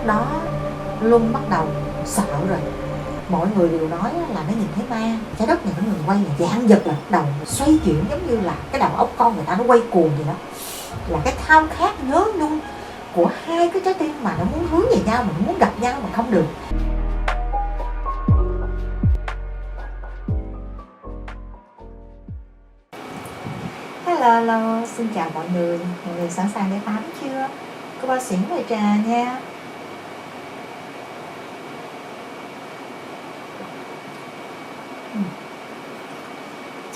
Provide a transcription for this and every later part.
đó Luân bắt đầu sợ rồi. Mọi người đều nói là nó nhìn thấy ma. Trái đất này nó ngừng quay là dạng giật, là bắt đầu xoay chuyển, giống như là cái đầu óc con người ta nó quay cuồng vậy đó. Là cái khao khát nhớ nhung của hai cái trái tim mà nó muốn hướng về nhau, mà nó muốn gặp nhau mà không được. Hello, xin chào mọi người sẵn sàng để tắm chưa? Cô ba xỉn mời trà nha.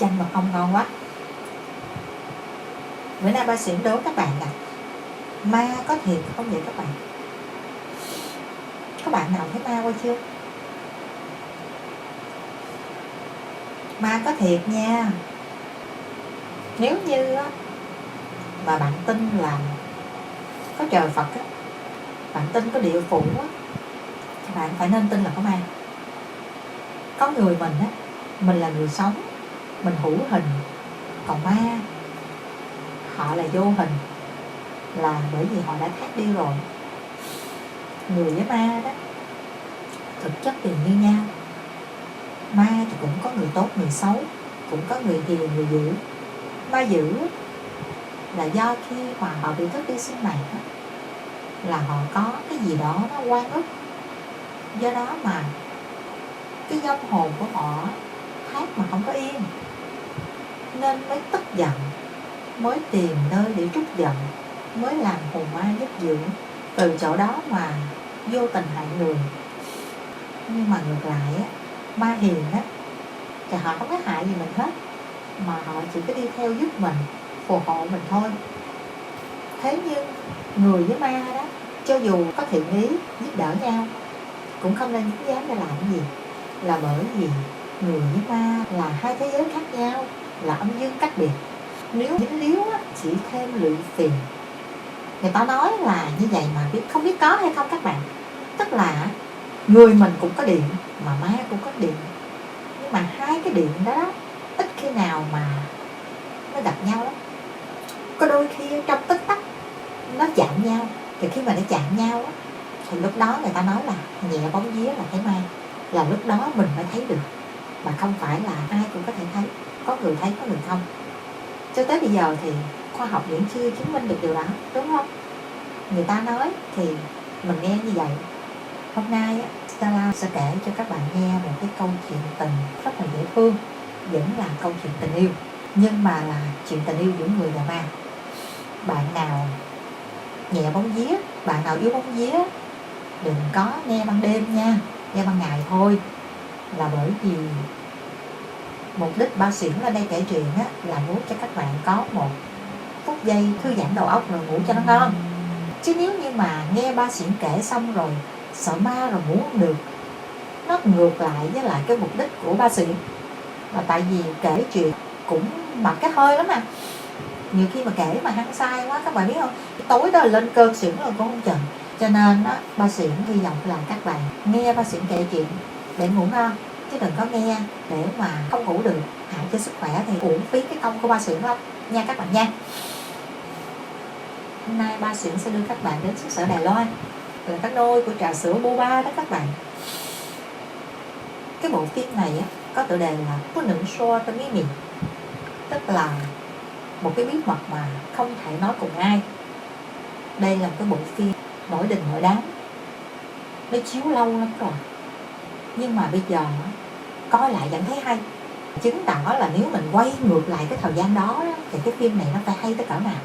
Chanh mật ong ngon quá. Bữa nay ba xỉn đố các bạn là ma có thiệt không vậy các bạn? Có bạn nào thấy ma qua chưa? Ma có thiệt nha. Nếu như mà bạn tin là có trời Phật á, bạn tin có địa phủ á, thì bạn phải nên tin là có ma. Có người mình á, mình là người sống, mình hữu hình, còn ma họ là vô hình, là bởi vì họ đã khác đi rồi. Người với ma đó thực chất thì như nhau. Ma thì cũng có người tốt người xấu, cũng có người hiền người dữ. Ma dữ là do khi mà họ bị thức đi sinh mạng đó, là họ có cái gì đó nó oan ức, do đó mà cái vong hồn của họ thác mà không có yên, nên mới tức giận, mới tìm nơi để trút giận, mới làm hồn ma giúp dưỡng, từ chỗ đó mà vô tình hại người. Nhưng mà ngược lại á, ma hiền á thì họ không có hại gì mình hết, mà họ chỉ có đi theo giúp mình, phù hộ mình thôi. Thế nhưng người với ma đó, cho dù có thiện ý giúp đỡ nhau, cũng không nên dám để làm cái gì, là bởi vì người với ma là hai thế giới khác nhau, là âm dương cách biệt. Nếu dính líu á, chỉ thêm lụy phiền. Người ta nói là như vậy mà không biết có hay không các bạn. Tức là người mình cũng có điện, mà ma cũng có điện. Nhưng mà hai cái điện đó ít khi nào mà nó gặp nhau lắm. Có đôi khi trong tích tắc nó chạm nhau. Thì khi mà nó chạm nhau á, thì lúc đó người ta nói là nhẹ bóng vía là thấy ma. Là lúc đó mình mới thấy được, mà không phải là ai cũng có thể thấy. Có người thấy, có người không. Cho tới bây giờ thì khoa học vẫn chưa chứng minh được điều đó, đúng không? Người ta nói thì mình nghe như vậy. Hôm nay Stella sẽ kể cho các bạn nghe một cái câu chuyện tình rất là dễ thương, vẫn là câu chuyện tình yêu, nhưng mà là chuyện tình yêu giữa người và ma. Bạn nào nhẹ bóng vía, bạn nào yếu bóng vía, đừng có nghe ban đêm nha, nghe ban ngày thôi. Là bởi vì mục đích ba xỉn lên đây kể chuyện á, là muốn cho các bạn có một phút giây thư giãn đầu óc rồi ngủ cho nó ngon. Chứ nếu như mà nghe ba xỉn kể xong rồi sợ ma rồi ngủ không được, nó ngược lại với lại cái mục đích của ba xỉn. Là tại vì kể chuyện cũng mặc cái hơi lắm mà, nhiều khi mà kể mà hăng sai quá các bạn biết không, tối đó lên cơn xỉn rồi cũng không chừng. Cho nên đó, ba xỉn hy vọng là các bạn nghe ba xỉn kể chuyện để ngủ ngon, chứ đừng có nghe để mà không ngủ được, hại cho sức khỏe thì uổng phí cái công của ba xỉn lắm nha các bạn nha. Hôm nay ba xỉn sẽ đưa các bạn đến xứ sở Đài Loan, là cái nôi của trà sữa boba đó các bạn. Cái bộ phim này á, có tựa đề là Có Nữ Xô Tâm Ý Mì, tức là một cái bí mật mà không thể nói cùng ai. Đây là một cái bộ phim nổi đình nổi đám, nó chiếu lâu lắm rồi, nhưng mà bây giờ coi lại vẫn thấy hay. Chứng tỏ là nếu mình quay ngược lại cái thời gian đó thì cái phim này nó phải hay tới cỡ nào.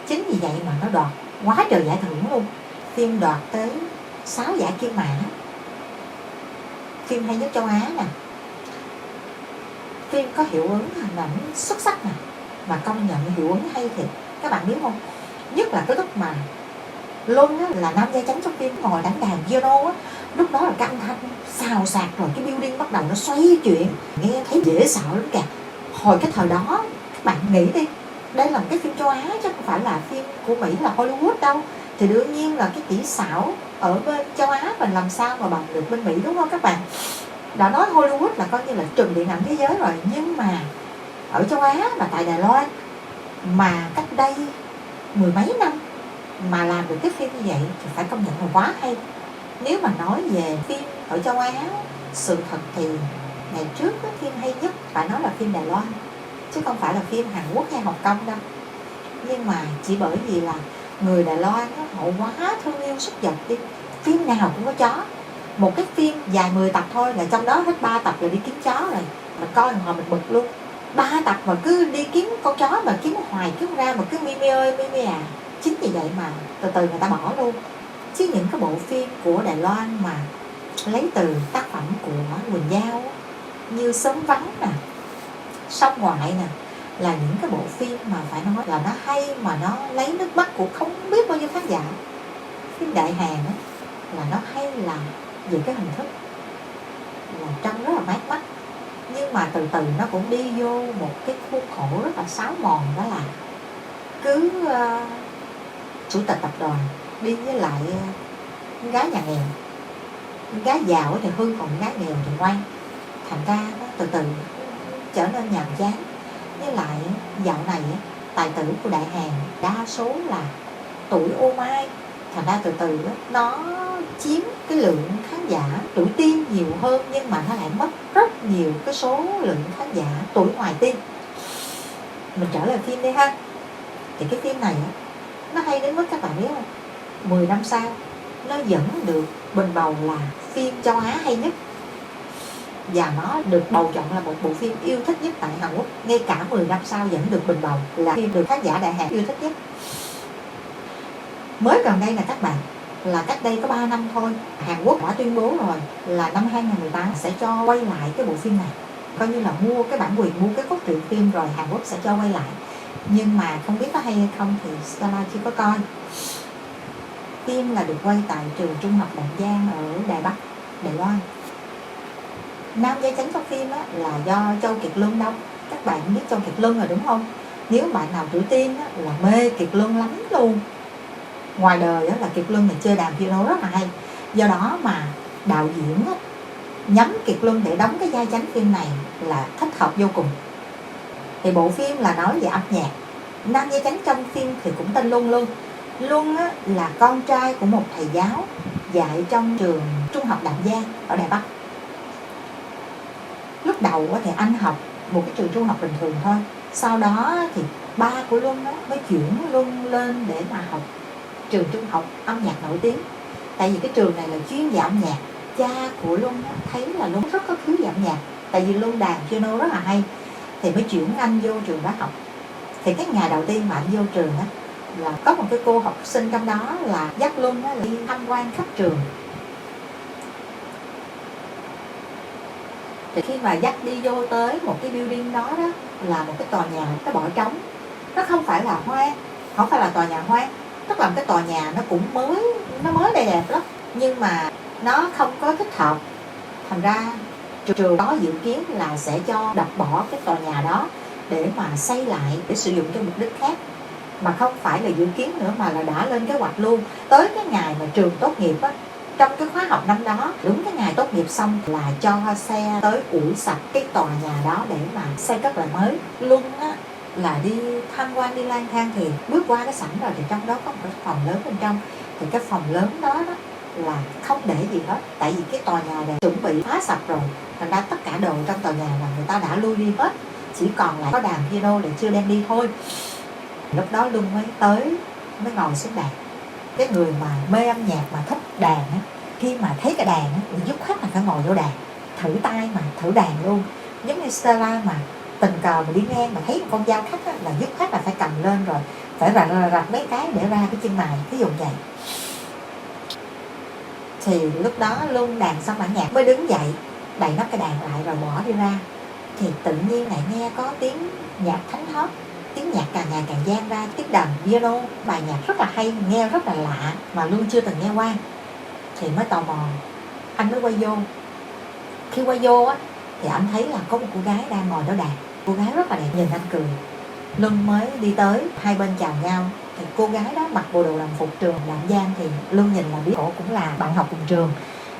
Chính vì vậy mà nó đoạt quá trời giải thưởng luôn. Phim đoạt tới 6 giải Kim Mã, phim hay nhất châu Á nè, phim có hiệu ứng hình ảnh xuất sắc nè, mà công nhận hiệu ứng hay thiệt. Các bạn biết không, nhất là cái lúc mà Luân á, là nam gia chánh trong phim, ngồi đánh đàn piano á, lúc đó là cái âm thanh xào xạc, rồi cái building bắt đầu nó xoay chuyển, nghe thấy dễ sợ lắm kìa. Hồi cái thời đó các bạn nghĩ đi, đây là một cái phim châu Á chứ không phải là phim của Mỹ, là Hollywood đâu, thì đương nhiên là cái kỹ xảo ở bên châu Á mình làm sao mà bằng được bên Mỹ, đúng không các bạn? Đã nói Hollywood là coi như là trường điện ảnh thế giới rồi, nhưng mà ở châu Á là tại Đài Loan, mà cách đây mười mấy năm mà làm được cái phim như vậy thì phải công nhận là quá hay. Nếu mà nói về phim ở châu Á, sự thật thì ngày trước phim hay nhất phải nói là phim Đài Loan, chứ không phải là phim Hàn Quốc hay Hồng Kông đâu. Nhưng mà chỉ bởi vì là người Đài Loan họ quá thương yêu súc vật đi, phim nào cũng có chó. Một cái phim dài 10 tập thôi là trong đó hết 3 tập là đi kiếm chó rồi. Mình coi hồi mình bực luôn, 3 tập mà cứ đi kiếm con chó, mà kiếm hoài kiếm ra, mà cứ Mimi ơi Mimi à. Chính vì vậy mà từ từ người ta bỏ luôn. Chứ những cái bộ phim của Đài Loan mà lấy từ tác phẩm của Quỳnh Giao như Sớm Vắng nè, Sông Ngoại nè, là những cái bộ phim mà phải nói là nó hay, mà nó lấy nước mắt của không biết bao nhiêu khán giả. Phim Đại Hàn á là nó hay là về cái hình thức là trông rất là mát mắt, nhưng mà từ từ nó cũng đi vô một cái khuôn khổ rất là xáo mòn. Đó là cứ chủ tịch tập đoàn đi với lại con gái nhà nghèo, con gái giàu thì hư, còn con gái nghèo thì ngoan. Thành ra nó từ từ trở nên nhàm chán. Với lại dạo này tài tử của Đại Hàn đa số là tuổi ô mai, thành ra từ từ nó chiếm cái lượng khán giả tuổi teen nhiều hơn, nhưng mà nó lại mất rất nhiều cái số lượng khán giả tuổi ngoài teen. Mình trở lại phim đi ha. Thì cái phim này nó hay đến mức các bạn biết không, 10 năm sau nó vẫn được bình bầu là phim châu Á hay nhất, và nó được bầu chọn là một bộ phim yêu thích nhất tại Hàn Quốc. Ngay cả 10 năm sau vẫn được bình bầu là phim được khán giả Đại Hàn yêu thích nhất. Mới gần đây là các bạn, là cách đây có 3 năm thôi, Hàn Quốc đã tuyên bố rồi là năm 2018 sẽ cho quay lại cái bộ phim này. Coi như là mua cái bản quyền, mua cái cốt truyện phim rồi Hàn Quốc sẽ cho quay lại. Nhưng mà không biết có hay hay không thì Stella chưa có coi. Phim là được quay tại trường trung học Đặng Giang ở Đài Bắc, Đài Loan. Nam vai chính trong phim là do Châu Kiệt Luân đóng. Các bạn biết Châu Kiệt Luân rồi đúng không? Nếu bạn nào tuổi teen là mê Kiệt Luân lắm luôn. Ngoài đời là Kiệt Luân này chơi đàn piano rất là hay. Do đó mà đạo diễn nhắm Kiệt Luân để đóng cái vai chính phim này là thích hợp vô cùng. Thì bộ phim là nói về âm nhạc. Nam vai chính trong phim thì cũng tên Luân luôn. Luân là con trai của một thầy giáo dạy trong trường trung học Đặng Giang ở Đài Bắc. Lúc đầu thì anh học một cái trường trung học bình thường thôi. Sau đó thì ba của Luân mới chuyển Luân lên để mà học trường trung học âm nhạc nổi tiếng. Tại vì cái trường này là chuyên về âm nhạc. Cha của Luân thấy là Luân rất có khiếu về âm nhạc, tại vì Luân đàn piano rất là hay, thì mới chuyển anh vô trường đó học. Thì cái ngày đầu tiên mà anh vô trường là có một cái cô học sinh trong đó là dắt Luân đi tham quan khắp trường. Thì khi mà dắt đi vô tới một cái building đó là một cái tòa nhà nó bỏ trống. Nó không phải là hoang, không phải là tòa nhà hoang, tức là một cái tòa nhà nó cũng mới đẹp đẹp lắm, nhưng mà nó không có thích hợp. Thành ra trường đó dự kiến là sẽ cho đập bỏ cái tòa nhà đó để mà xây lại để sử dụng cho mục đích khác, mà không phải là dự kiến nữa, mà là đã lên kế hoạch luôn. Tới cái ngày mà trường tốt nghiệp trong cái khóa học năm đó, đúng cái ngày tốt nghiệp xong là cho xe tới ủi sạch cái tòa nhà đó để mà xây cất lại mới. Luân là đi tham quan, đi lang thang, thì bước qua cái sảnh rồi thì trong đó có một cái phòng lớn bên trong. Thì cái phòng lớn đó là không để gì hết, tại vì cái tòa nhà này chuẩn bị phá sập rồi. Thành ra tất cả đồ trong tòa nhà là người ta đã lui đi hết, chỉ còn lại có đàn piano để chưa đem đi thôi. Lúc đó Luân mới ngồi xuống đàn. Cái người mà mê âm nhạc mà thích đàn khi mà thấy cái đàn thì dứt khoát là phải ngồi vô đàn, thử tay mà thử đàn luôn. Giống như Stella mà tình cờ mà đi ngang mà thấy một con dao khách là dứt khoát là phải cầm lên rồi phải rạch mấy cái để ra cái chân mày, ví dụ vậy. Thì lúc đó Luân đàn xong bản nhạc mới đứng dậy đậy nắp cái đàn lại rồi bỏ đi ra. Thì tự nhiên lại nghe có tiếng nhạc thánh thót, tiếng nhạc càng ngày càng vang ra, tiếng đàn piano, bài nhạc rất là hay, nghe rất là lạ mà Luân chưa từng nghe qua. Thì mới tò mò, anh mới quay vô. Khi quay vô thì anh thấy là có một cô gái đang ngồi đó đàn. Cô gái rất là đẹp, nhìn anh cười. Luân mới đi tới, hai bên chào nhau. Thì cô gái đó mặc bộ đồ làm phục trường Đặng Giang, thì Luân nhìn là biết cổ cũng là bạn học cùng trường.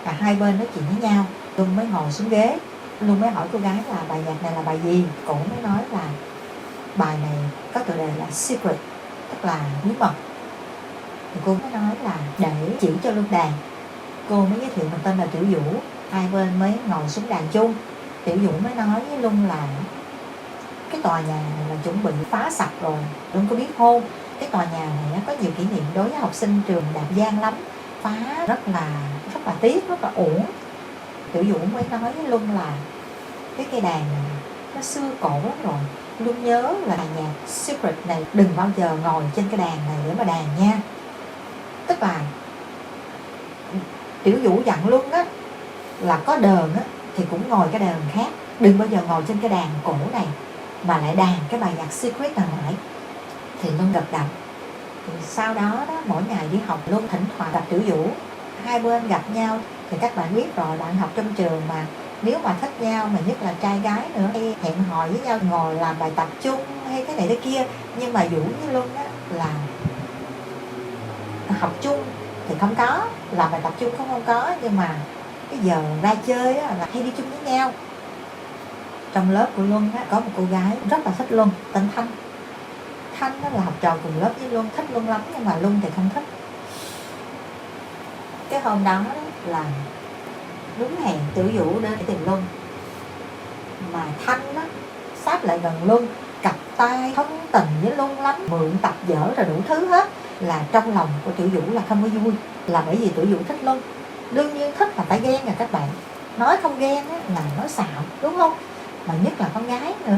Và hai bên nói chuyện với nhau. Luân mới ngồi xuống ghế. Luân mới hỏi cô gái là bài nhạc này là bài gì. Cổ mới nói là bài này có tựa đề là Secret, tức là bí mật. Thì cô mới nói là để chỉ cho Luân đàn. Cô mới giới thiệu mình tên là Tiểu Vũ, hai bên mới ngồi xuống đàn chung. Tiểu Vũ mới nói với Luân là cái tòa nhà này là chuẩn bị phá sạch rồi. Luân có biết không, cái tòa nhà này có nhiều kỷ niệm đối với học sinh trường Đạp Giang lắm, phá rất là tiếc, rất là uổng. Tiểu Vũ mới nói với Luân là cái cây đàn này nó xưa cổ lắm rồi, Luân nhớ là nhạc Secret này đừng bao giờ ngồi trên cái đàn này để mà đàn nha. Tức là Tiểu Vũ dặn Luân á là có đờn á thì cũng ngồi cái đờn khác, đừng bao giờ ngồi trên cái đàn cổ này mà lại đàn cái bài nhạc Secret nào mãi. Thì Luân gật đầu. Thì sau đó mỗi ngày đi học Luân thỉnh thoảng gặp Tiểu Vũ, hai bên gặp nhau. Thì các bạn biết rồi, bạn học trong trường mà, nếu mà thích nhau, mà nhất là trai gái nữa, hay hẹn hò với nhau ngồi làm bài tập chung hay cái này cái kia. Nhưng mà Vũ với Luân á là học chung thì không có, làm bài tập chung không có, nhưng mà cái giờ ra chơi á là hay đi chung với nhau. Trong lớp của Luân á có một cô gái rất là thích Luân, tên Thanh. Thanh đó là học trò cùng lớp với Luân, thích Luân lắm, nhưng mà Luân thì không thích. Cái hôm đó là đúng hẹn Tiểu Vũ đến để tìm Luân, mà Thanh á sát lại gần Luân, cặp tay thân tình với Luân lắm, mượn tập vở rồi đủ thứ hết. Là trong lòng của Tiểu Vũ là không có vui, là bởi vì Tiểu Vũ thích Luân. Đương nhiên thích là phải ghen à các bạn, nói không ghen á là nói xạo, đúng không? Mà nhất là con gái nữa,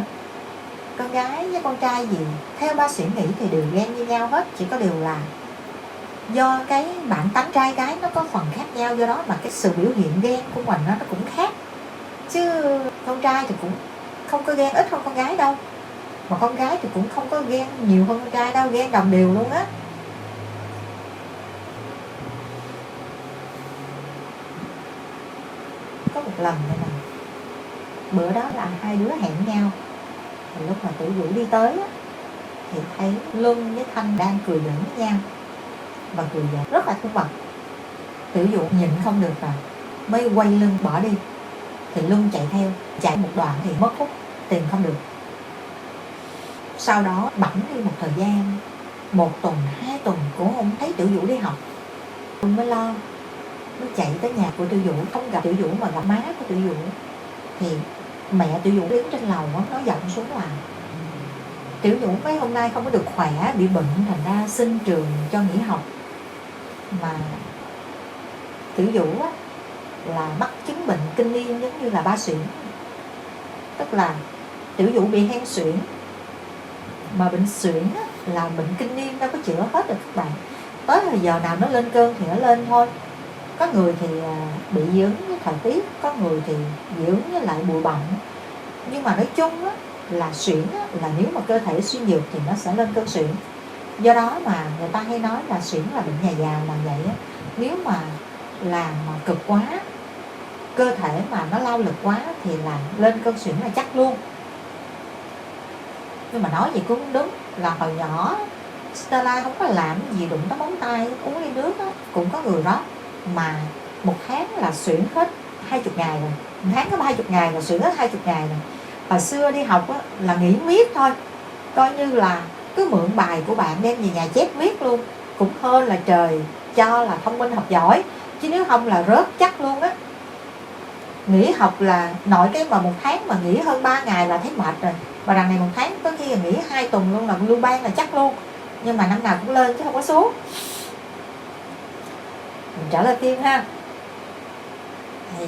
con gái với con trai gì theo ba suy nghĩ thì đều ghen như nhau hết, chỉ có điều là do cái bản tánh trai gái nó có phần khác nhau, do đó mà cái sự biểu hiện ghen của mình nó cũng khác. Chứ con trai thì cũng không có ghen ít hơn con gái đâu, mà con gái thì cũng không có ghen nhiều hơn con trai đâu, ghen đồng đều luôn á. Có một lần này nè, bữa đó là hai đứa hẹn nhau, và lúc mà Tiểu Vũ đi tới á, thì thấy Luân với Thanh đang cười giỡn với nhau, và cười giỡn rất là thân mật. Tiểu Vũ nhìn không được rồi, mới quay lưng bỏ đi. Thì Luân chạy theo, chạy một đoạn thì mất hút, tìm không được. Sau đó bẵng đi một thời gian, 1 tuần, 2 tuần cũng không thấy Tiểu Vũ đi học. Luân mới lo, mới chạy tới nhà của Tiểu Vũ, không gặp Tiểu Vũ mà gặp má của Tiểu Vũ. Thì mẹ Tiểu Vũ đứng trên lầu đó, nói giọng xuống là Tiểu Vũ mấy hôm nay không có được khỏe, bị bệnh, thành ra xin trường cho nghỉ học. Mà Tiểu Vũ á, là mắc chứng bệnh kinh niên giống như là ba suyễn. Tức là Tiểu Vũ bị hen suyễn, mà bệnh suyễn á, là bệnh kinh niên đâu có chữa hết được các bạn. Tới thời giờ nào nó lên cơn thì nó lên thôi. Có người thì bị dị ứng với thời tiết, có người thì dị ứng với lại bụi bặm. Nhưng mà nói chung á, là suyễn á, là nếu mà cơ thể suy nhược thì nó sẽ lên cơn suyễn. Do đó mà người ta hay nói là suyễn là bệnh nhà già là vậy á. Nếu mà làm mà cực quá, cơ thể mà nó lao lực quá thì là lên cơn suyễn là chắc luôn. Nhưng mà nói vậy cũng đúng, là hồi nhỏ Stella không có làm gì đụng tới móng tay, uống ly nước á, cũng có người đó mà 1 tháng là suyễn hết 20 ngày rồi. 1 tháng có 30 ngày là suyễn hết 20 ngày rồi. Hồi xưa đi học á, là nghỉ viết thôi, coi như là cứ mượn bài của bạn đem về nhà chép viết luôn, cũng hơn là trời cho là thông minh học giỏi, chứ nếu không là rớt chắc luôn á. Nghỉ học là nội cái mà 1 tháng mà nghỉ hơn 3 ngày là thấy mệt rồi. Và đằng này 1 tháng có khi là nghỉ 2 tuần luôn là lưu ban là chắc luôn. Nhưng mà năm nào cũng lên chứ không có xuống. Mình trở lại phim ha. Thì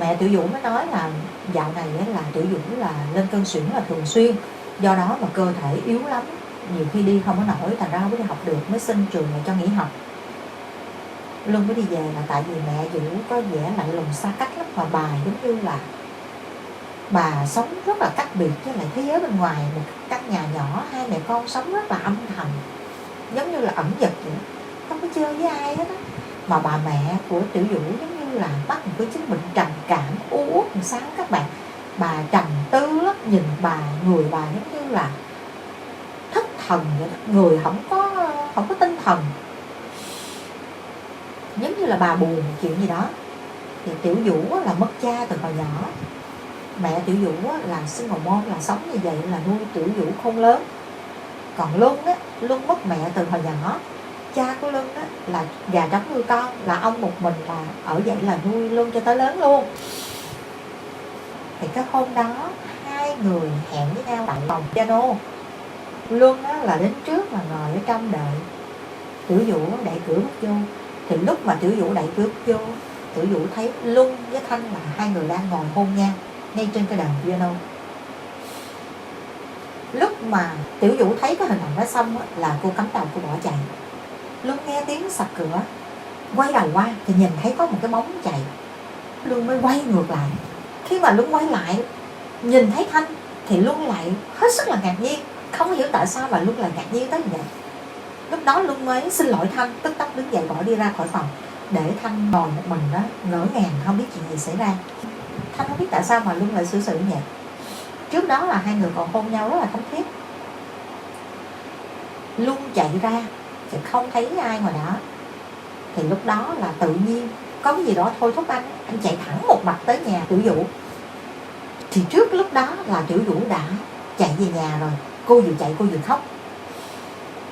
mẹ Tiểu Vũ mới nói là dạo này là Tiểu Vũ là lên cơn suyễn là thường xuyên. Do đó mà cơ thể yếu lắm, nhiều khi đi không có nổi, thành ra không có đi học được, mới xin trường này cho nghỉ học. Luân mới đi về là tại vì mẹ Vũ có vẻ lạnh lùng xa cách lắm, và bà giống như là bà sống rất là cách biệt với lại thế giới bên ngoài. Một căn nhà nhỏ, hai mẹ con sống rất là âm thầm, giống như là ẩn dật vậy, không có chơi với ai hết á. Mà bà mẹ của Tiểu Vũ giống như là mắc một cái chứng bệnh trầm cảm, u uất làm sao các bạn. Bà trầm tư lắm, nhìn bà, người bà giống như là thất thần vậy đó. Người không có tinh thần, giống như là bà buồn chuyện gì đó. Thì Tiểu Vũ là mất cha từ hồi nhỏ. Mẹ Tiểu Vũ là single mom, là sống như vậy là nuôi Tiểu Vũ khôn lớn. Còn Luân á, Luân mất mẹ từ hồi nhỏ. Cha của Luân á là gà trống nuôi con, là ông một mình là ở vậy là nuôi Luân cho tới lớn luôn. Thì cái hôm đó hai người hẹn với nhau tại phòng piano. Luân á là đến trước mà ngồi ở trong đợi Tiểu Vũ đẩy cửa bước vô. Thì lúc mà Tiểu Vũ đẩy cửa vô, Tiểu Vũ thấy Luân với Thanh là hai người đang ngồi hôn nhau ngay trên cái đàn piano. Lúc mà Tiểu Vũ thấy cái hình ảnh đó xong á, là cô cắm đầu cô bỏ chạy. Luân nghe tiếng sập cửa, quay đầu qua thì nhìn thấy có một cái bóng chạy. Luân mới quay ngược lại. Khi mà Luân quay lại nhìn thấy Thanh thì Luân lại hết sức là ngạc nhiên. Không hiểu tại sao mà Luân lại ngạc nhiên tới như vậy. Lúc đó Luân mới xin lỗi Thanh, tức tốc đứng dậy bỏ đi ra khỏi phòng, để Thanh ngồi một mình đó ngỡ ngàng không biết chuyện gì xảy ra. Thanh không biết tại sao mà Luân lại xử sự như vậy. Trước đó là hai người còn hôn nhau rất là thấm thiết. Luân chạy ra thì không thấy ai ngoài đó. Thì lúc đó là tự nhiên có cái gì đó thôi thúc anh chạy thẳng một mạch tới nhà Tiểu Vũ. Thì trước lúc đó là Tiểu Vũ đã chạy về nhà rồi. Cô vừa chạy cô vừa khóc.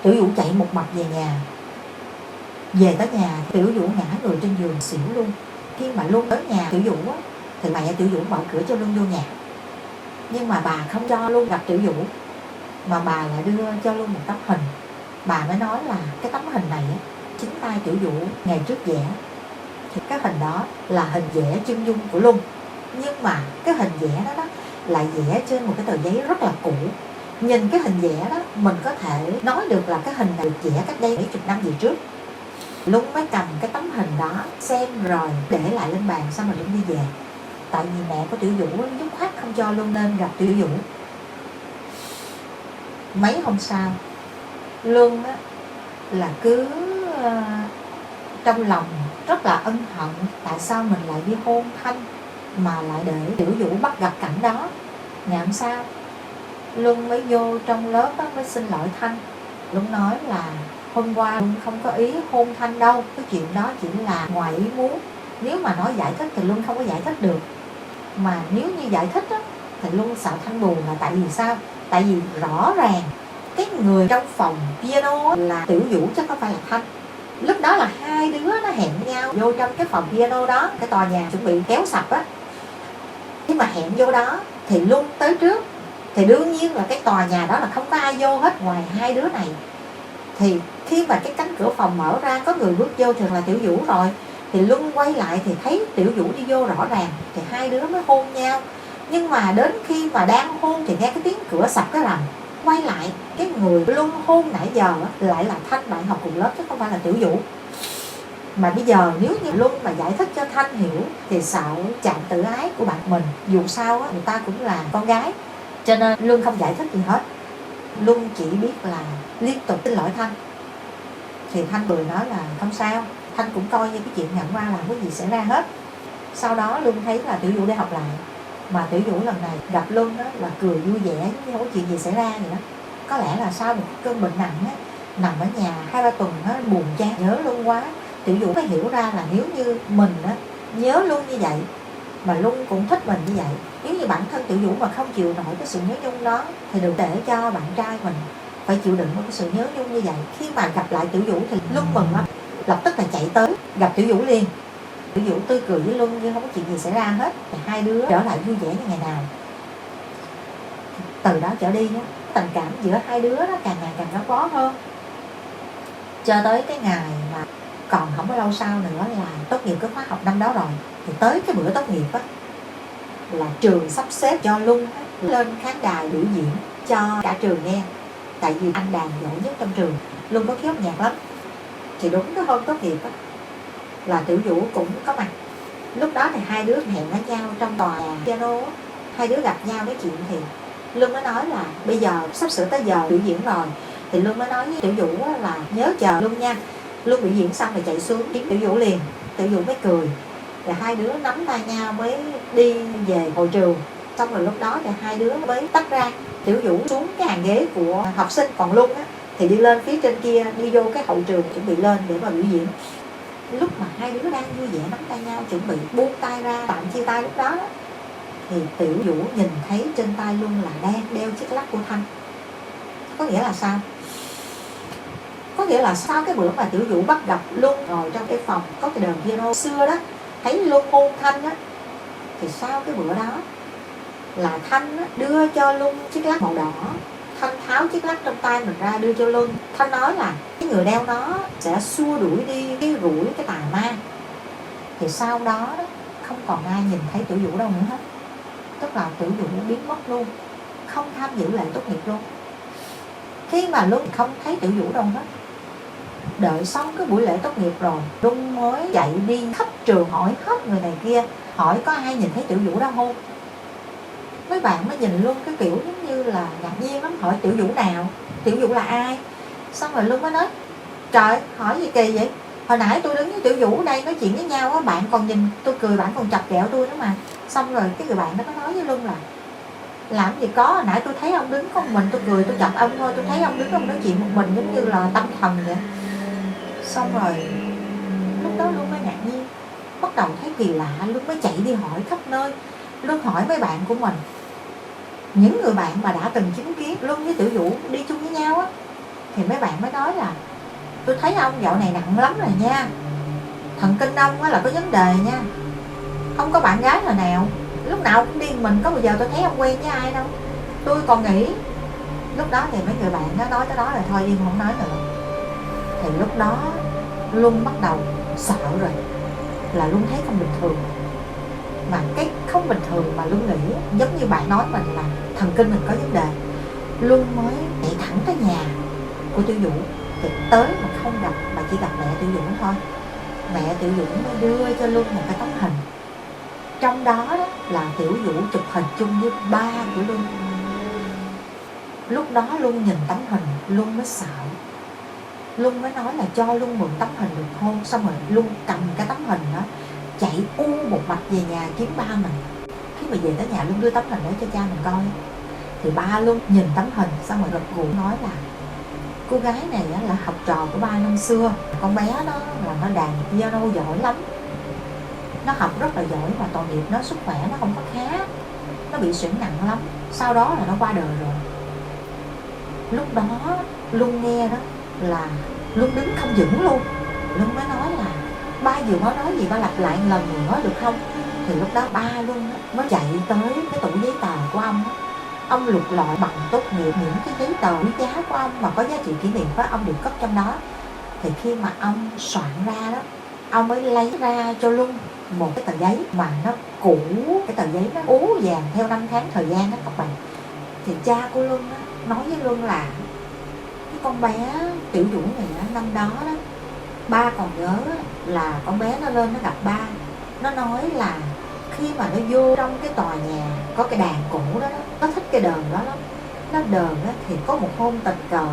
Tiểu Vũ chạy một mạch về nhà. Về tới nhà Tiểu Vũ ngã người trên giường xỉu luôn. Khi mà Luân tới nhà Tiểu Vũ á, thì mẹ Tiểu Vũ mở cửa cho Luân vô nhà. Nhưng mà bà không cho Luân gặp Tiểu Vũ, mà bà lại đưa cho Luân một tấm hình. Bà mới nói là cái tấm hình này á, chính tay Tiểu Vũ ngày trước vẽ. Thì cái hình đó là hình vẽ chân dung của Luân. Nhưng mà cái hình vẽ đó lại vẽ trên một cái tờ giấy rất là cũ. Nhìn cái hình vẽ đó mình có thể nói được là cái hình này được vẽ cách đây mấy chục năm về trước. Luân mới cầm cái tấm hình đó xem rồi để lại lên bàn, xong rồi Luân đi về. Tại vì mẹ của Tiểu Vũ dứt khoát không cho Luân nên gặp Tiểu Vũ. Mấy hôm sau Luân á, là cứ trong lòng rất là ân hận tại sao mình lại đi hôn Thanh mà lại để Tiểu Vũ bắt gặp cảnh đó. Ngày hôm sau Luân mới vô trong lớp đó, mới xin lỗi Thanh. Luân nói là hôm qua Luân không có ý hôn Thanh đâu, cái chuyện đó chỉ là ngoài ý muốn. Nếu mà nói giải thích thì Luân không có giải thích được. Mà nếu như giải thích á, thì Luân sợ Thanh buồn là tại vì sao? Tại vì rõ ràng cái người trong phòng piano là Tiểu Vũ chứ không phải là Thanh. Lúc đó là hai đứa nó hẹn nhau vô trong cái phòng piano đó, cái tòa nhà chuẩn bị kéo sập á. Nhưng mà hẹn vô đó thì Luân tới trước. Thì đương nhiên là cái tòa nhà đó là không có ai vô hết ngoài hai đứa này. Thì khi mà cái cánh cửa phòng mở ra có người bước vô thường là Tiểu Vũ rồi. Thì Luân quay lại thì thấy Tiểu Vũ đi vô rõ ràng. Thì hai đứa mới hôn nhau. Nhưng mà đến khi mà đang hôn thì nghe cái tiếng cửa sập cái rầm. Quay lại cái người Luân hôn nãy giờ lại là Thanh, bạn học cùng lớp chứ không phải là Tiểu Vũ. Mà bây giờ nếu như Luân mà giải thích cho Thanh hiểu thì sợ chạm tự ái của bạn mình. Dù sao á, người ta cũng là con gái. Cho nên Luân không giải thích gì hết. Luân chỉ biết là liên tục xin lỗi Thanh. Thì Thanh cười nói là không sao, Thanh cũng coi như cái chuyện ngày hôm qua làm cái gì xảy ra hết. Sau đó Luân thấy là Tiểu Vũ đi học lại. Mà Tiểu Vũ lần này gặp Luân đó là cười vui vẻ, không có chuyện gì xảy ra vậy đó. Có lẽ là sau một cơn bệnh nặng á, nằm ở nhà 2-3 tuần á, buồn chán nhớ Luân quá. Tiểu Vũ mới hiểu ra là nếu như mình á, nhớ Luân như vậy mà Luân cũng thích mình như vậy, nếu như bản thân Tiểu Vũ mà không chịu nổi cái sự nhớ nhung đó thì đừng để cho bạn trai mình phải chịu đựng một cái sự nhớ nhung như vậy. Khi mà gặp lại Tiểu Vũ thì Luân mừng lắm, lập tức là chạy tới gặp Tiểu Vũ liền. Tiểu Vũ tươi cười với Luân như không có chuyện gì xảy ra hết. Thì hai đứa trở lại vui vẻ như ngày nào. Từ đó trở đi á, tình cảm giữa hai đứa nó càng ngày càng gắn bó hơn. Cho tới cái ngày mà còn không có lâu sau nữa là tốt nghiệp cái khóa học năm đó rồi. Thì tới cái bữa tốt nghiệp á, là trường sắp xếp cho Luân lên khán đài biểu diễn cho cả trường nghe. Tại vì anh đàn giỏi nhất trong trường, Luân có khí âm nhạc lắm. Thì đúng cái hôm tốt nghiệp á, là Tiểu Vũ cũng có mặt. Lúc đó thì hai đứa hẹn với nhau trong tòa piano. Hai đứa gặp nhau nói chuyện thì Luân mới nói là bây giờ sắp sửa tới giờ biểu diễn rồi. Thì Luân mới nói với Tiểu Vũ là nhớ chờ Luân nha. Luân biểu diễn xong rồi chạy xuống kiếm Tiểu Vũ liền. Tiểu Vũ mới cười. Rồi hai đứa nắm tay nhau mới đi về hội trường. Xong rồi lúc đó thì hai đứa mới tách ra. Tiểu Vũ xuống cái hàng ghế của học sinh, còn Luân á thì đi lên phía trên kia, đi vô cái hậu trường chuẩn bị lên để mà biểu diễn. Lúc mà hai đứa đang vui vẻ nắm tay nhau chuẩn bị buông tay ra tạm chia tay lúc đó thì Tiểu Vũ nhìn thấy trên tay Luân là đang đeo chiếc lắc của Thanh. Có nghĩa là sao? Có nghĩa là sau cái bữa mà Tiểu Vũ bắt gặp Luân ngồi trong cái phòng có cái đờn piano xưa đó, thấy Luân hôn Thanh á, thì sau cái bữa đó là Thanh á, đưa cho Luân chiếc lắc màu đỏ. Thanh tháo chiếc lắc trong tay mình ra đưa cho Luân. Thanh nói là cái người đeo nó sẽ xua đuổi đi cái rủi, cái tà ma. Thì sau đó không còn ai nhìn thấy Tiểu Vũ đâu nữa hết. Tức là Tiểu Vũ biến mất luôn, không tham dự lễ tốt nghiệp luôn. Khi mà Luân không thấy Tiểu Vũ đâu hết, đợi xong cái buổi lễ tốt nghiệp rồi, Luân mới chạy đi khắp trường hỏi hết người này kia, hỏi có ai nhìn thấy Tiểu Vũ đâu không. Mấy bạn mới nhìn Luân cái kiểu giống như là ngạc nhiên lắm, hỏi Tiểu Vũ nào, Tiểu Vũ là ai. Xong rồi Luân mới nói trời, hỏi gì kỳ vậy, hồi nãy tôi đứng với Tiểu Vũ đây nói chuyện với nhau á, bạn còn nhìn tôi cười, bạn còn chọc ghẹo tôi nữa mà. Xong rồi cái người bạn đó có nói với Luân là làm gì có, hồi nãy tôi thấy ông đứng có một mình, tôi cười tôi chọc ông thôi, tôi thấy ông đứng ông nói chuyện một mình giống như là tâm thần vậy. Xong rồi lúc đó Luân mới ngạc nhiên, bắt đầu thấy kỳ lạ, Luân mới chạy đi hỏi khắp nơi. Luân hỏi mấy bạn của mình, những người bạn mà đã từng chứng kiến Luân với Tiểu Vũ đi chung với nhau á, thì mấy bạn mới nói là tôi thấy ông dạo này nặng lắm rồi nha, thần kinh ông á là có vấn đề nha, không có bạn gái là nào, lúc nào cũng đi mình, có bao giờ tôi thấy ông quen với ai đâu. Tôi còn nghĩ, lúc đó thì mấy người bạn nó nói tới đó rồi thôi im không nói nữa. Thì lúc đó Luân bắt đầu sợ rồi, là Luân thấy không bình thường. Mà cái không bình thường mà Luân nghĩ giống như bạn nói mình là thần kinh mình có vấn đề. Luân mới chạy thẳng tới nhà của Tiểu Vũ, thì tới mà không gặp, mà chỉ gặp mẹ Tiểu Vũ thôi. Mẹ Tiểu Vũ mới đưa cho Luân một cái tấm hình, trong đó, là Tiểu Vũ chụp hình chung với ba của Luân. Lúc đó Luân nhìn tấm hình, Luân mới sợ. Luân mới nói là cho Luân mượn tấm hình được không. Xong rồi Luân cầm cái tấm hình đó chạy một mạch về nhà kiếm ba mình. Khi mà về tới nhà Luân đưa tấm hình đó cho cha mình coi, thì ba Luân nhìn tấm hình xong rồi gật gù nói là cô gái này là học trò của ba năm xưa. Con bé đó là nó đàn piano giỏi lắm, nó học rất là giỏi, mà tội nghiệp nó sức khỏe nó không có khá, nó bị suyễn nặng lắm, sau đó là nó qua đời rồi. Lúc đó Luân nghe đó là Luân đứng không vững luôn. Luân mới nói là ba vừa mới nói gì, ba lặp lại một lần nữa được không. Thì lúc đó ba Luân mới chạy tới cái tủ giấy tờ của ông. Ông lục lọi bằng tốt nghiệp, những cái giấy tờ quý giá của ông mà có giá trị kỷ niệm của ông được cất trong đó. Thì khi mà ông soạn ra đó, ông mới lấy ra cho Luân một cái tờ giấy mà nó cũ, cái tờ giấy nó ố vàng theo năm tháng thời gian đó các bạn. Thì cha của Luân á, nói với Luân là cái con bé Tiểu Vũ này á, năm đó đó, ba còn nhớ là con bé nó lên nó gặp ba, nó nói là khi mà nó vô trong cái tòa nhà có cái đàn cổ đó, nó thích cái đờn đó lắm. Nó đờn á, thì có một hôm tình cờ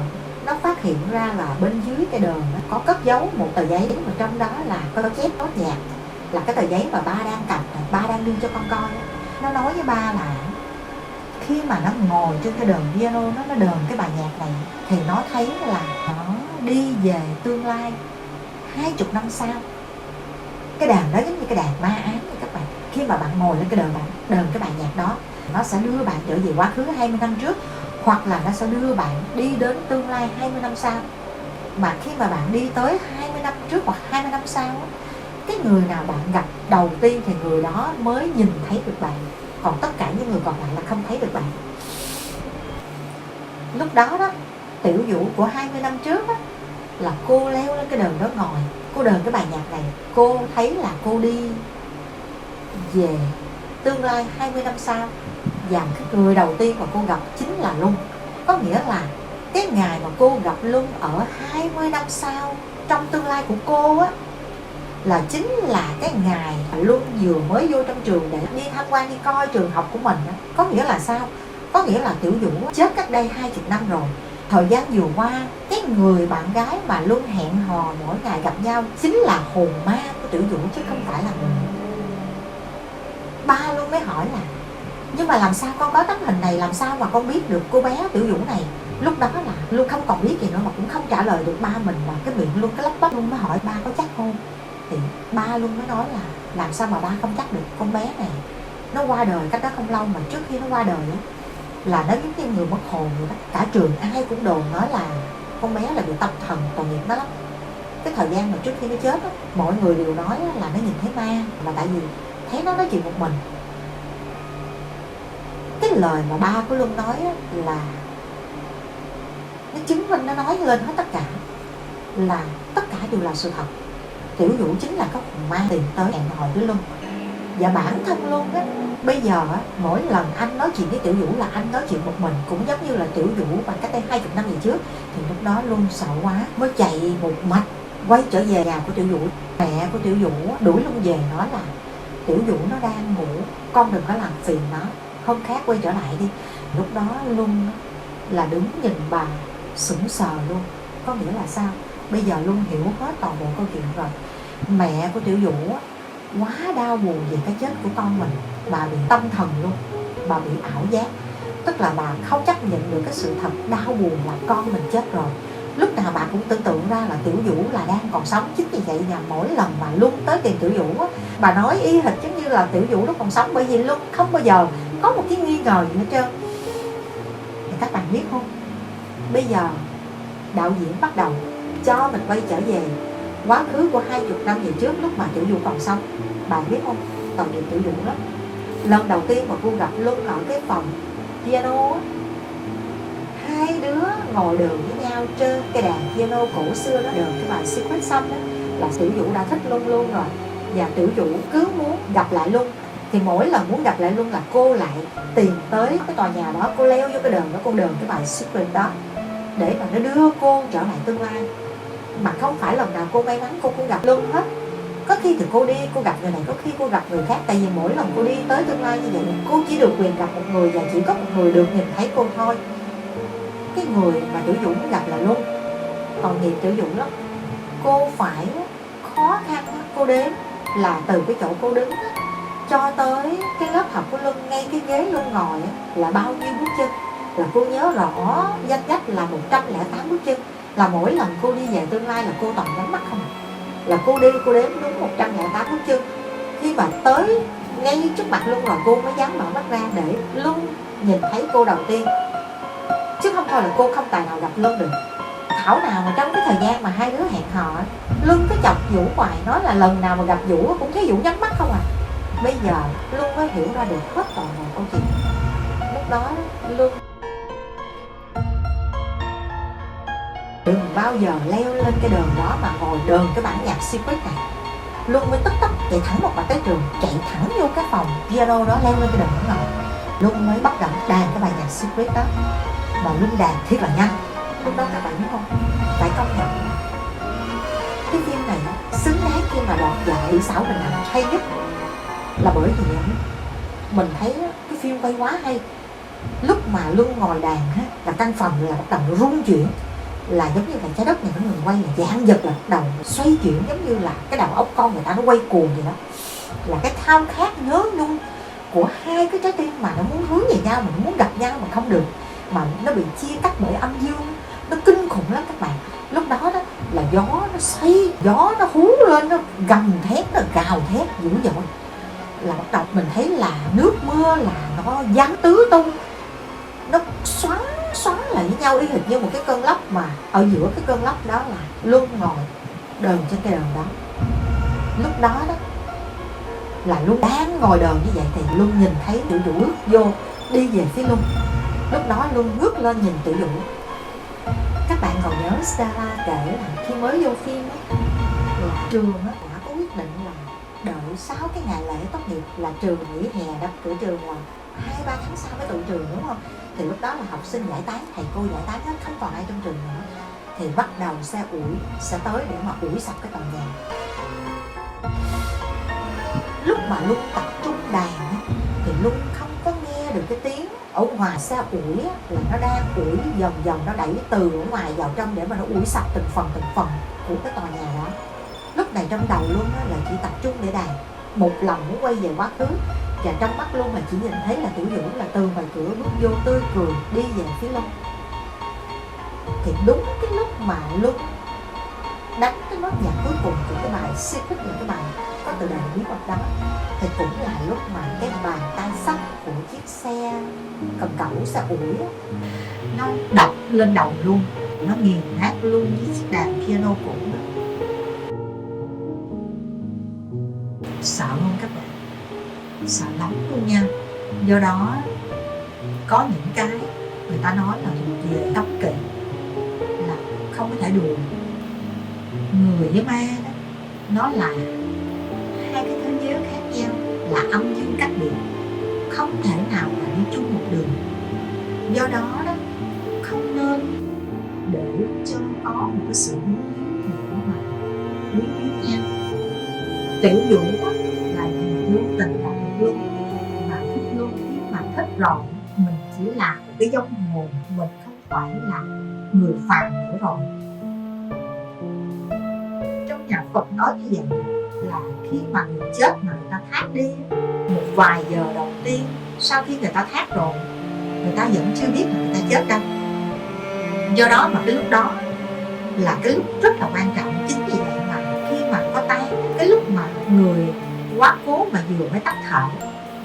nó phát hiện ra là bên dưới cái đờn á, có cất giấu một tờ giấy mà trong đó là có chép nốt nhạc, là cái tờ giấy mà ba đang cầm, ba đang đưa cho con coi á. Nó nói với ba là khi mà nó ngồi trên cái đờn piano nó đờn cái bài nhạc này, thì nó thấy là nó đi về tương lai 20 năm sau. Cái đàn đó giống như cái đàn ma ám vậy các bạn. Khi mà bạn ngồi lên cái đờn, bạn đờn cái bài nhạc đó, nó sẽ đưa bạn trở về quá khứ 20 năm trước, hoặc là nó sẽ đưa bạn đi đến tương lai 20 năm sau. Mà khi mà bạn đi tới 20 năm trước hoặc 20 năm sau, cái người nào bạn gặp đầu tiên thì người đó mới nhìn thấy được bạn, còn tất cả những người còn lại là không thấy được bạn. Lúc đó đó, Tiểu Vũ của 20 năm trước đó, là cô leo lên cái đờn đó ngồi, cô đờn cái bài nhạc này, cô thấy là cô đi về tương lai 20 năm sau. Và cái người đầu tiên mà cô gặp chính là Luân. Có nghĩa là cái ngày mà cô gặp Luân ở 20 năm sau trong tương lai của cô á, là chính là cái ngày mà Luân vừa mới vô trong trường để đi tham quan, đi coi trường học của mình á. Có nghĩa là sao? Có nghĩa là Tiểu Vũ chết cách đây 20 năm rồi. Thời gian vừa qua, cái người bạn gái mà Luân hẹn hò mỗi ngày gặp nhau chính là hồn ma của Tiểu Vũ, chứ không phải là người. Ba Luân mới hỏi là nhưng mà làm sao con có tấm hình này, làm sao mà con biết được cô bé Tiểu Vũ này. Lúc đó là Luân không còn biết gì nữa, mà cũng không trả lời được ba mình, mà cái miệng Luân cái lắp bắp. Luân mới hỏi ba có chắc không. Thì ba Luân mới nói là làm sao mà ba không chắc được, con bé này nó qua đời cách đó không lâu, mà trước khi nó qua đời á, là nó giống như người mất hồn vậy đó. Cả trường ai cũng đồn nói là con bé là bị tâm thần tội nghiệp nó lắm. Cái thời gian mà trước khi nó chết á, mọi người đều nói là nó nhìn thấy ma, mà tại vì thấy nó nói chuyện một mình. Cái lời mà ba của Luân nói á, là nó chứng minh, nó nói lên hết tất cả, là tất cả đều là sự thật. Tiểu Vũ chính là có hồn ma tìm tới hẹn hò với Luân. Và bản thân Luân á, bây giờ á, mỗi lần anh nói chuyện với Tiểu Vũ là anh nói chuyện một mình, cũng giống như là Tiểu Vũ mà cách đây 20 năm về trước. Thì lúc đó Luân sợ quá mới chạy một mạch quay trở về nhà của Tiểu Vũ. Mẹ của Tiểu Vũ đuổi Luân về, nói là Tiểu Vũ nó đang ngủ, con đừng có làm phiền nó, hôm khác quay trở lại đi. Lúc đó Luân là đứng nhìn bà sững sờ luôn. Có nghĩa là sao? Bây giờ Luân hiểu hết toàn bộ câu chuyện rồi. Mẹ của Tiểu Vũ quá đau buồn về cái chết của con mình. Bà bị tâm thần luôn, bà bị ảo giác. Tức là bà không chấp nhận được cái sự thật đau buồn là con mình chết rồi. Lúc nào bà cũng tưởng tượng ra là Tiểu Vũ là đang còn sống. Chính vì vậy là mỗi lần mà Luân tới tìm Tiểu Vũ á, bà nói y hệt giống như là Tiểu Vũ nó còn sống. Bởi vì Luân không bao giờ có một cái nghi ngờ gì hết trơn. Thì các bạn biết không, bây giờ đạo diễn bắt đầu cho mình quay trở về quá khứ của 20 năm về trước, lúc mà Tiểu Vũ còn sống. Bạn biết không, tội nghiệp Tiểu Vũ lắm. Lần đầu tiên mà cô gặp Luân ở cái phòng piano á, hai đứa ngồi đờn với nhau trên cái đàn piano cổ xưa đó, đờn cái bài Secret xong đó, là Tiểu Vũ đã thích Luân luôn rồi. Và Tiểu Vũ cứ muốn gặp lại Luân. Thì mỗi lần muốn gặp lại Luân là cô lại tìm tới cái tòa nhà đó, cô leo vô cái đờn đó, cô đờn cái bài Secret đó để mà nó đưa cô trở lại tương lai. Mà không phải lần nào cô may mắn cô cũng gặp Luân hết. Có khi thì cô đi cô gặp người này, có khi cô gặp người khác. Tại vì mỗi lần cô đi tới tương lai như vậy, cô chỉ được quyền gặp một người, và chỉ có một người được nhìn thấy cô thôi. Cái người mà Tiểu Vũ gặp là Luân. Tội nghiệp Tiểu Vũ lắm. Cô phải khó khăn, cô đếm là từ cái chỗ cô đứng cho tới cái lớp học của Luân, ngay cái ghế Luân ngồi là bao nhiêu bước chân. Là cô nhớ rõ danh sách là 108 bước chân. Là mỗi lần cô đi về tương lai là cô toàn nhắm mắt không. Là cô đi, cô đếm đúng 108 bước chân. Khi mà tới ngay trước mặt Luân rồi, cô mới dám mở mắt ra để Luân nhìn thấy cô đầu tiên. Chứ không thôi là cô không tài nào gặp Luân được. Thảo nào mà trong cái thời gian mà hai đứa hẹn hò, Luân cứ chọc Vũ hoài, nói là lần nào mà gặp Vũ cũng thấy Vũ nhắm mắt không à. Bây giờ Luân mới hiểu ra được hết toàn bộ câu chuyện. Lúc đó Luân đừng bao giờ leo lên cái đờn đó mà ngồi đờn cái bản nhạc Secret này. Luân mới tức tốc chạy thẳng một mặt tới trường, chạy thẳng vô cái phòng piano đó, leo lên cái đờn đó ngồi. Luân mới bắt đầu đàn cái bài nhạc Secret đó. Mà Luân đàn thiệt là nhanh. Lúc đó các bạn biết không, phải công nhận cái phim này xứng đáng khi mà đoạt giải kỹ xảo hình ảnh hay nhất là bởi vì mình thấy cái phim quay quá hay. Lúc mà Luân ngồi đàn là căn phòng là bắt đầu rung chuyển, là giống như là trái đất này nó ngừng quay, là dạng giật là bắt đầu xoay chuyển, giống như là cái đầu óc con người ta nó quay cuồng vậy đó. Là cái khao khát nhớ nhung của hai cái trái tim mà nó muốn hướng về nhau, mà nó muốn gặp nhau mà không được, mà nó bị chia cắt bởi âm dương. Nó kinh khủng lắm các bạn. Lúc đó đó là gió nó xoay, gió nó hú lên, nó gầm thét, nó gào thét dữ dội. Là bắt đầu mình thấy là nước mưa là nó giáng tứ tung, nó xoắn lại với nhau y hệt như một cái cơn lốc. Mà ở giữa cái cơn lốc đó là Luân ngồi đờn trên cái đờn đó. Lúc đó đó là Luân đang ngồi đờn như vậy thì Luân nhìn thấy Tiểu Vũ bước vô đi về phía Luân. Lúc đó Luân ngước lên nhìn Tiểu Vũ. Các bạn còn nhớ Stella kể là khi mới vô phim á, là trường á đã có quyết định là đợi 6 cái ngày lễ tốt nghiệp là trường nghỉ hè đập cửa trường, là 2-3 tháng sau mới tụ trường, đúng không? Thì lúc đó là học sinh giải tán, thầy cô giải tán hết, không còn ai trong trường nữa. Thì bắt đầu xe ủi sẽ tới để mà ủi sập cái tòa nhà. Lúc mà Luân tập trung đàn thì Luân không có nghe được cái tiếng ở ngoài xe ủi là nó đang ủi dần dần, nó đẩy từ ở ngoài vào trong để mà nó ủi sập từng phần của cái tòa nhà đó. Lúc này trong đầu Luân là chỉ tập trung để đàn, một lòng muốn quay về quá khứ. Và trong mắt Luân là chỉ nhìn thấy là Tiểu Vũ là từ ngoài cửa bước vô tươi cười đi về phía Luân. Thì đúng cái lúc mà Luân đánh cái nốt nhạc cuối cùng của cái bài Secret, là cái bài có từ đàn bí mật đó, thì cũng là lúc mà cái bàn tay sắt của chiếc xe cần cẩu, xe ủi nó đập lên đầu Luân. nó nghiền nát luôn với chiếc đàn piano cũ đó. Sợ không các bạn? Sợ lắm luôn nha. Do đó có những cái người ta nói là thuộc về cấm kỵ, là không có thể đùa. Người với ma đó, nó là hai cái thế giới khác nhau, là âm dương cách biệt, không thể nào mà đi chung một đường. Do đó đó, không nên để cho có một cái sự muốn để mà quý biết nhau. Tiểu Vũ là gì? Vô tình là được luôn, mà thích luôn. Nếu mà thích rồi, mình chỉ là một cái vong hồn, mình không phải là người phàm nữa rồi. Trong nhà Phật nói như vậy là khi mà người chết mà người ta thác đi, một vài giờ đầu tiên sau khi người ta thác rồi, người ta vẫn chưa biết là người ta chết đâu. Do đó mà cái lúc đó là cái lúc rất là quan trọng. Chính vì vậy mà khi mà có tang, cái lúc mà người quá cố mà vừa mới tắt thở,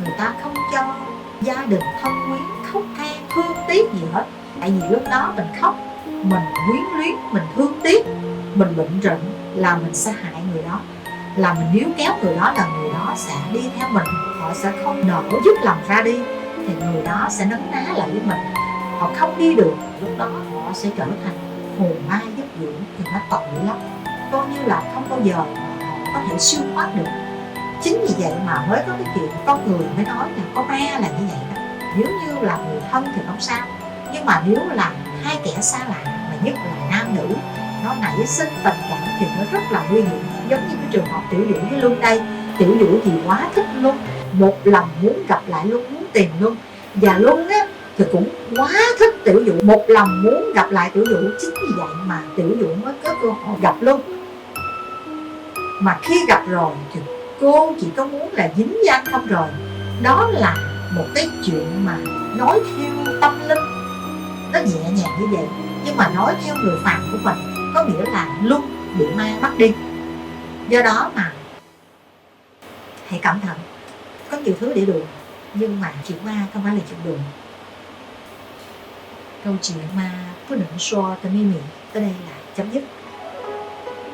người ta không cho gia đình thân quyến khóc than thương tiếc gì hết. Tại vì lúc đó mình khóc, mình quyến luyến, mình thương tiếc, mình bệnh rịnh là mình sẽ hại người đó, là mình níu kéo người đó, là người đó sẽ đi theo mình, họ sẽ không nỡ dứt lòng ra đi, thì người đó sẽ nấn ná lại với mình. Họ không đi được, lúc đó họ sẽ trở thành hồn ma giấc dưỡng, thì nó tội lắm, coi như là không bao giờ mà họ có thể siêu thoát được. Chính vì vậy mà mới có cái chuyện con người mới nói là có ma là như vậy đó. Nếu như là người thân thì không sao, nhưng mà nếu là hai kẻ xa lạ, mà nhất là nam nữ, nó nảy sinh tình cảm thì nó rất là nguy hiểm. Giống như cái trường hợp Tiểu Vũ với Luân đây. Tiểu Vũ thì quá thích Luân, một lòng muốn gặp lại Luân, muốn tìm Luân. Và Luân á thì cũng quá thích Tiểu Vũ, một lòng muốn gặp lại Tiểu Vũ. Chính vì vậy mà Tiểu Vũ mới có cơ hội gặp Luân. Mà khi gặp rồi thì cô chỉ có muốn là dính danh không rồi. Đó là một cái chuyện mà nói theo tâm linh, nó nhẹ nhàng như vậy. Nhưng mà nói theo người phàm của mình, có nghĩa là Luân bị ma bắt đi. Do đó mà hãy cẩn thận. Có nhiều thứ để đùa, nhưng mà chuyện ma không phải là chuyện đùa. Câu chuyện ma Phú Định Xô Tà Mi Mì tới đây là chấm dứt.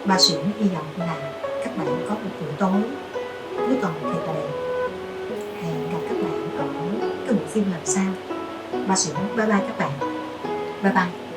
Ba Xuyển hy vọng là các bạn có một buổi tối cuối tuần thật là đẹp. Hẹn gặp các bạn ở cái bộ phim lần sau. Ba Xuyển bye bye các bạn. Bye bye.